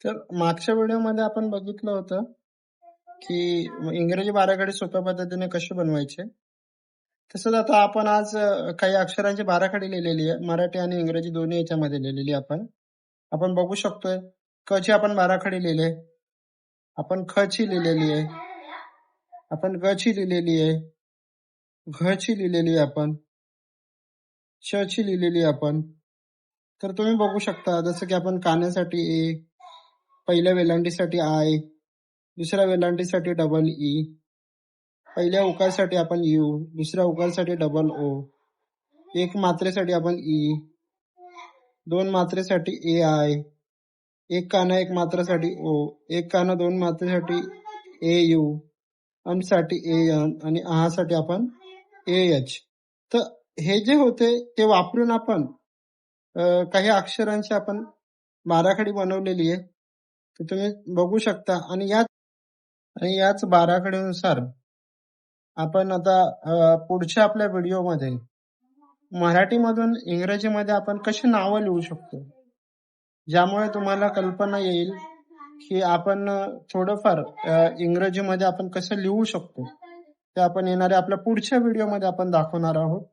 तर मागच्या व्हिडिओमध्ये आपण बघितलं होतं, की इंग्रजी बाराखडी सोप्या पद्धतीने कसे बनवायचे. तसंच आता आपण आज काही अक्षरांची बाराखडी लिहिलेली आहे. मराठी आणि इंग्रजी दोन्ही याच्यामध्ये लिहिलेली आपण. आपण बघू शकतोय, क ची आपण बाराखडी लिहिली, आपण ख ची लिहिलेली आहे, आपण ग ची लिहिलेली आहे, घ ची लिहिलेली आहे आपण, श ची लिहिलेली आहे आपण. तर तुम्ही बघू शकता जसं की आपण कान्यासाठी ए, पहिल्या वेलांटीसाठी आय, दुसऱ्या वेलांटीसाठी डबल ई, पहिल्या उकारसाठी आपण यू, दुसऱ्या उकारसाठी डबल ओ, एक मात्रेसाठी आपण ई, दोन मात्रेसाठी ए आय, एक काना एक मात्रासाठी ओ, एक काना दोन मात्रेसाठी ए यू, अन साठी ए एन आणि आहा साठी आपण ए एच. तर हे जे होते ते वापरून आपण काही अक्षरांची आपण बाराखडी बनवलेली आहे. तर तुम्ही बघू शकता आणि याच बाराखडीनुसार आपण आता पुढच्या आपल्या व्हिडिओमध्ये मराठीमधून इंग्रजीमध्ये आपण कशी नावं लिहू शकतो, ज्यामुळे तुम्हाला कल्पना येईल की आपण थोडंफार इंग्रजीमध्ये आपण कसं लिहू शकतो. ते आपण येणाऱ्या आपल्या पुढच्या व्हिडिओमध्ये आपण दाखवणार आहोत.